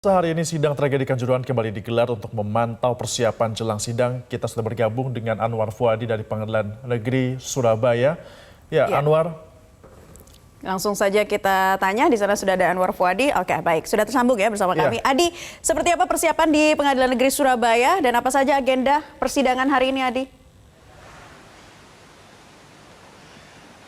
Hari ini sidang tragedi Kanjuruhan kembali digelar untuk memantau persiapan jelang sidang. Kita sudah bergabung dengan Anwar Fuadi dari Pengadilan Negeri Surabaya. Ya, Ya, Anwar. langsung saja kita tanya. Di sana sudah ada Anwar Fuadi. Oke, baik. Sudah tersambung ya bersama kami. Adi, seperti apa persiapan di Pengadilan Negeri Surabaya dan apa saja agenda persidangan hari ini, Adi?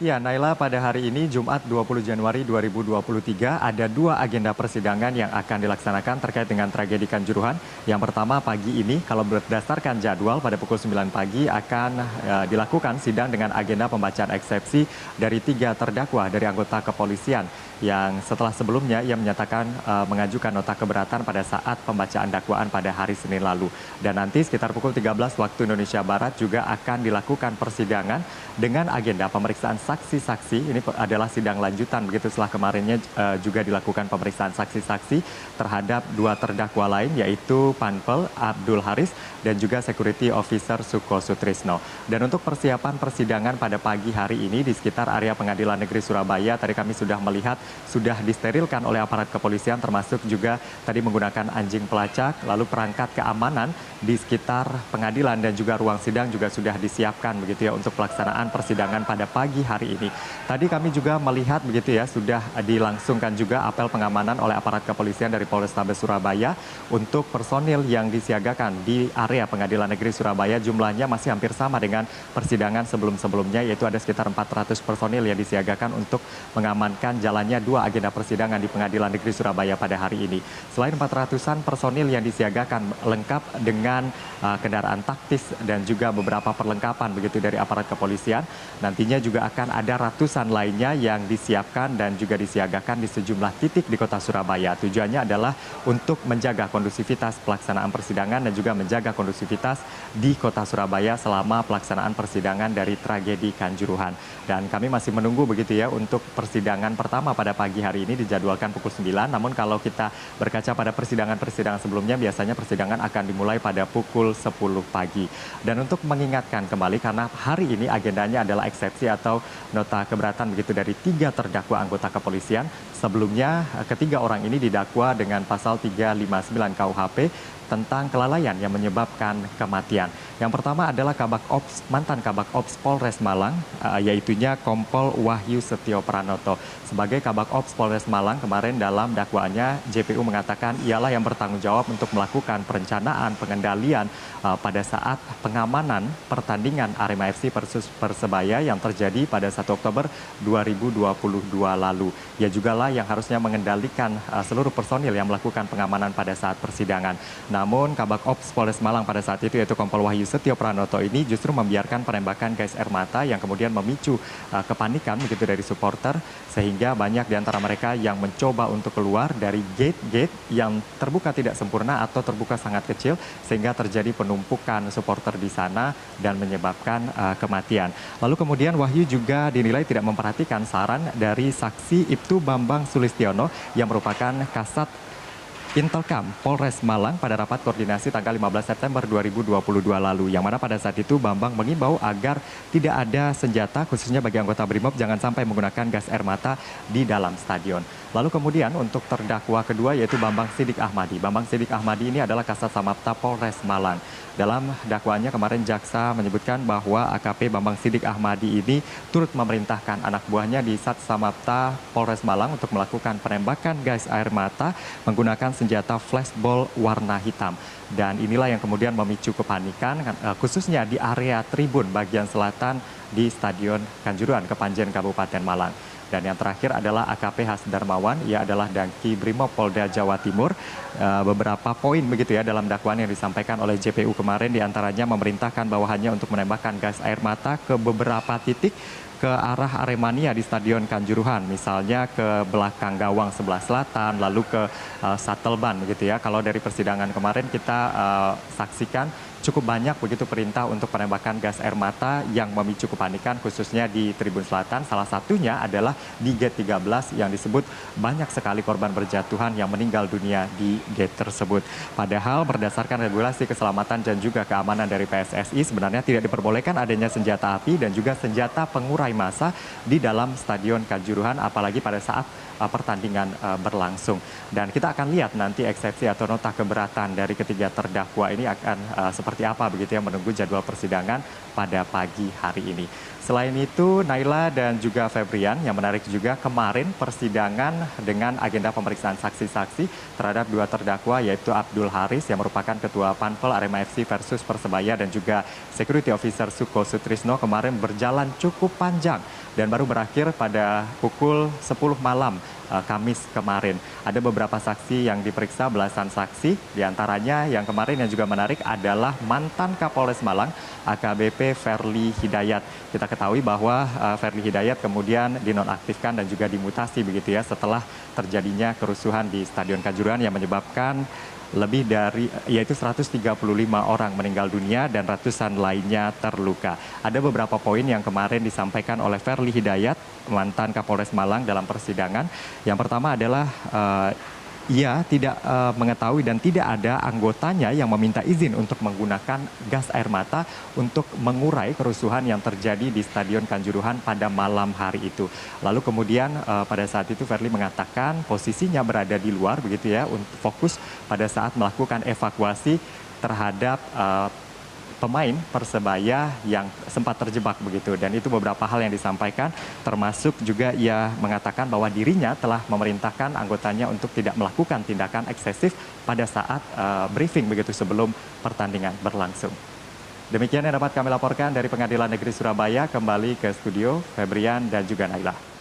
Ya, Naila, pada hari ini Jumat 20 Januari 2023 ada dua agenda persidangan yang akan dilaksanakan terkait dengan tragedi Kanjuruhan. Yang pertama pagi ini, kalau berdasarkan jadwal pada pukul 9 pagi akan dilakukan sidang dengan agenda pembacaan eksepsi dari 3 terdakwa dari anggota kepolisian yang setelah sebelumnya ia menyatakan mengajukan nota keberatan pada saat pembacaan dakwaan pada hari Senin lalu. Dan nanti sekitar pukul 13 waktu Indonesia Barat juga akan dilakukan persidangan dengan agenda pemeriksaan saksi-saksi. Ini adalah sidang lanjutan begitu setelah kemarinnya juga dilakukan pemeriksaan saksi-saksi terhadap 2 terdakwa lain yaitu Panpel Abdul Haris dan juga Security Officer Suko Sutrisno. Dan untuk persiapan persidangan pada pagi hari ini di sekitar area Pengadilan Negeri Surabaya tadi kami sudah melihat sudah disterilkan oleh aparat kepolisian termasuk juga tadi menggunakan anjing pelacak, lalu perangkat keamanan di sekitar pengadilan dan juga ruang sidang juga sudah disiapkan begitu ya untuk pelaksanaan persidangan pada pagi hari ini. Tadi kami juga melihat begitu ya sudah dilangsungkan juga apel pengamanan oleh aparat kepolisian dari Polrestabes Surabaya untuk personil yang disiagakan di area Pengadilan Negeri Surabaya. Jumlahnya masih hampir sama dengan persidangan sebelum-sebelumnya yaitu ada sekitar 400 personil yang disiagakan untuk mengamankan jalannya 2 agenda persidangan di Pengadilan Negeri Surabaya pada hari ini. Selain 400-an personil yang disiagakan lengkap dengan kendaraan taktis dan juga beberapa perlengkapan begitu dari aparat kepolisian, nantinya juga akan ada ratusan lainnya yang disiapkan dan juga disiagakan di sejumlah titik di kota Surabaya. Tujuannya adalah untuk menjaga kondusivitas pelaksanaan persidangan dan juga menjaga kondusivitas di kota Surabaya selama pelaksanaan persidangan dari tragedi Kanjuruhan. Dan kami masih menunggu begitu ya untuk persidangan pertama pada pagi hari ini dijadwalkan pukul 9. Namun kalau kita berkaca pada persidangan-persidangan sebelumnya biasanya persidangan akan dimulai pada pukul 10 pagi. Dan untuk mengingatkan kembali karena hari ini agendanya adalah eksepsi atau nota keberatan begitu dari 3 terdakwa anggota kepolisian. Sebelumnya ketiga orang ini didakwa dengan pasal 359 KUHP tentang kelalaian yang menyebabkan kematian. Yang pertama adalah mantan Kabak Ops Polres Malang, yaitunya Kompol Wahyu Setio Pranoto. Sebagai Kabak Ops Polres Malang kemarin dalam dakwaannya JPU mengatakan ialah yang bertanggung jawab untuk melakukan perencanaan, pengendalian pada saat pengamanan pertandingan Arema FC versus Persebaya yang terjadi pada 1 Oktober 2022 lalu. Ia juga lah yang harusnya mengendalikan seluruh personil yang melakukan pengamanan pada saat persidangan. Namun Kabak Ops Polres Malang pada saat itu yaitu Kompol Wahyu Setio Pranoto ini justru membiarkan penembakan gas air mata yang kemudian memicu kepanikan begitu dari supporter sehingga banyak di antara mereka yang mencoba untuk keluar dari gate-gate yang terbuka tidak sempurna atau terbuka sangat kecil sehingga terjadi penumpukan supporter di sana dan menyebabkan kematian. Lalu kemudian Wahyu juga dinilai tidak memperhatikan saran dari saksi Ibtu Bambang Sulistiono yang merupakan Kasat Intelkam Polres Malang pada rapat koordinasi tanggal 15 September 2022 lalu. Yang mana pada saat itu Bambang mengimbau agar tidak ada senjata khususnya bagi anggota BRIMOB jangan sampai menggunakan gas air mata di dalam stadion. Lalu kemudian untuk terdakwa kedua yaitu Bambang Sidik Ahmadi. Bambang Sidik Ahmadi ini adalah Kasat Samapta Polres Malang. Dalam dakwaannya kemarin jaksa menyebutkan bahwa AKP Bambang Sidik Ahmadi ini turut memerintahkan anak buahnya di Sat Samapta Polres Malang untuk melakukan penembakan gas air mata menggunakan senjata flashball warna hitam. Dan inilah yang kemudian memicu kepanikan khususnya di area tribun bagian selatan di Stadion Kanjuruhan, Kepanjen, Kabupaten Malang. Dan yang terakhir adalah AKP Has Darmawan, ia adalah Danki Brimob Polda Jawa Timur. Beberapa poin begitu ya dalam dakwaan yang disampaikan oleh JPU kemarin diantaranya memerintahkan bawahannya untuk menembakkan gas air mata ke beberapa titik ke arah Aremania di Stadion Kanjuruhan, misalnya ke belakang gawang sebelah selatan, lalu ke Shuttle Ban begitu ya. Kalau dari persidangan kemarin kita saksikan cukup banyak begitu perintah untuk penembakan gas air mata yang memicu kepanikan khususnya di Tribun Selatan. Salah satunya adalah di gate 13 yang disebut banyak sekali korban berjatuhan yang meninggal dunia di gate tersebut. Padahal berdasarkan regulasi keselamatan dan juga keamanan dari PSSI sebenarnya tidak diperbolehkan adanya senjata api dan juga senjata pengurai massa di dalam Stadion Kanjuruhan apalagi pada saat pertandingan berlangsung. Dan kita akan lihat nanti eksepsi atau nota keberatan dari ketiga terdakwa ini akan seperti apa begitu ya menunggu jadwal persidangan pada pagi hari ini. Selain itu, Naila dan juga Febrian yang menarik juga kemarin persidangan dengan agenda pemeriksaan saksi-saksi terhadap dua terdakwa yaitu Abdul Haris yang merupakan Ketua Panpel Arema FC versus Persebaya dan juga Security Officer Suko Sutrisno kemarin berjalan cukup panjang dan baru berakhir pada pukul 10 malam Kamis kemarin. Ada beberapa saksi yang diperiksa, belasan saksi, diantaranya yang kemarin yang juga menarik adalah mantan Kapolres Malang AKBP Ferly Hidayat. Kita ketahui bahwa Ferly Hidayat kemudian dinonaktifkan dan juga dimutasi begitu ya setelah terjadinya kerusuhan di Stadion Kanjuruhan yang menyebabkan lebih dari yaitu 135 orang meninggal dunia dan ratusan lainnya terluka. Ada beberapa poin yang kemarin disampaikan oleh Ferly Hidayat, mantan Kapolres Malang dalam persidangan. Yang pertama adalah ia tidak mengetahui dan tidak ada anggotanya yang meminta izin untuk menggunakan gas air mata untuk mengurai kerusuhan yang terjadi di Stadion Kanjuruhan pada malam hari itu. Lalu kemudian pada saat itu Ferly mengatakan posisinya berada di luar begitu ya untuk fokus pada saat melakukan evakuasi terhadap pemain Persebaya yang sempat terjebak begitu. Dan itu beberapa hal yang disampaikan termasuk juga ia mengatakan bahwa dirinya telah memerintahkan anggotanya untuk tidak melakukan tindakan eksesif pada saat briefing begitu sebelum pertandingan berlangsung. Demikian yang dapat kami laporkan dari Pengadilan Negeri Surabaya. Kembali ke studio Febrian dan juga Naila.